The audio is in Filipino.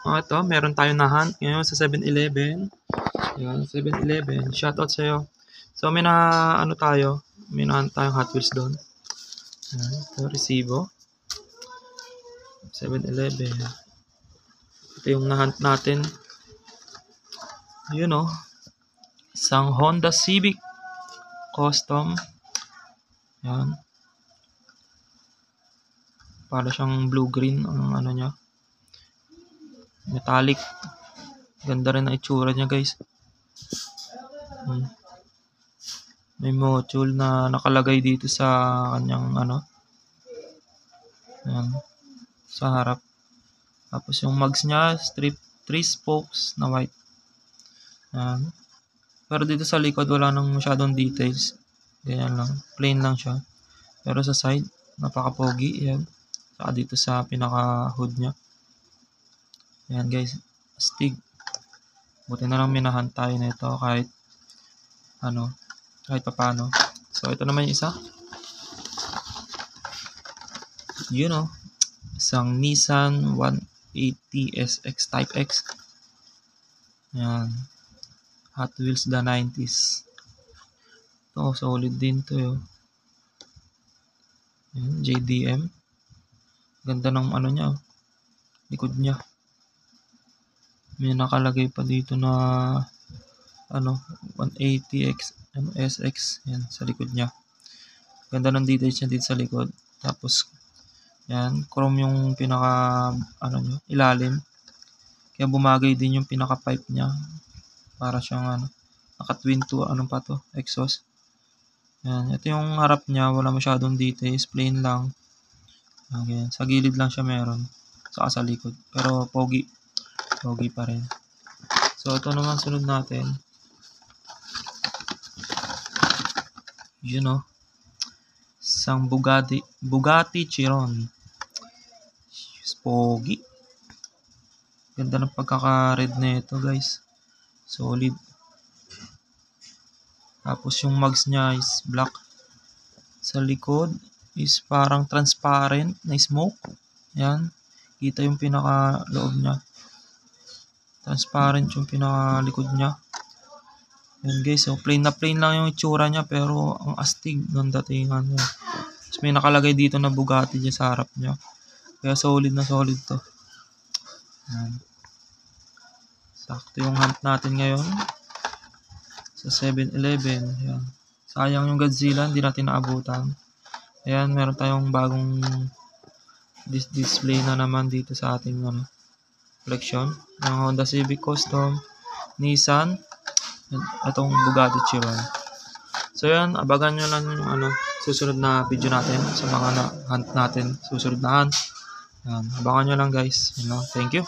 Ito, meron tayong na-hunt ngayon sa 7-Eleven. Yan, 7-Eleven. Shoutout sa'yo. So, may na-ano tayo. May na-hunt tayong Hot Wheels doon. Yan, ito, resibo. 7-Eleven. Ito yung na-hunt natin. Yun o. Isang Honda Civic Custom. Yan. Para siyang blue-green ang ano niya. Metallic. Ganda rin ang itsura niya, guys. May module na nakalagay dito sa kanyang ano. Yan. Sa harap. Tapos yung mugs niya, 3 spokes na white. Yan. Pero dito sa likod, wala nang masyadong details. Ganyan lang. Plain lang siya. Pero sa side, napaka-pogi. Yan. Saka dito sa pinaka-hood niya. Yan guys. Astig. Buti na lang minahan tayo na ito kahit ano, kahit papano. So, ito naman yung isa. Yun o. Isang Nissan 180 SX Type X. Yan. Hot Wheels the 90s. Ito, solid din to yun. Yan, JDM. Ganda ng ano niya. Likod niya. May nakalagay pa dito na ano, 180X SX. Yan, sa likod niya. Ganda ng details niya dito sa likod. Tapos, yan, chrome yung pinaka, ano niya, ilalim. Kaya bumagay din yung pinaka pipe niya. Para siyang, ano, naka-twin to, anong pa to, exhaust. Yan, ito yung harap niya, wala masyadong details, plain lang. Yan, sa gilid lang siya meron. Saka sa likod. Pero, pogi. Pogi pa rin. So, ito naman sunod natin. Yun o. Isang Bugatti Chiron. Pogi. Ganda ng pagkaka-red na ito, guys. Solid. Tapos yung mugs niya is black. Sa likod is parang transparent na smoke. Yan. Kita yung pinaka loob niya. Transparent yung pinaka likod niya. Yan guys. So plain na plain lang yung itsura niya pero ang astig ng datingan niya. Tapos may nakalagay dito na Bugatti dyan sa harap niya. Kaya solid na solid to. Yan. Sakto yung hunt natin ngayon. Sa 7-Eleven. Yan. Sayang yung Godzilla. Hindi natin naabutan. Ayan. Meron tayong bagong display na naman dito sa ating ano, collection. Yung Honda Civic Custom. Nissan. Itong Bugatti Chiron. So yan. Abagan nyo lang yung ano, susunod na video natin. Sa mga hunt natin. Susunod na hunt. Yan. Abangan nyo lang guys. You know, thank you.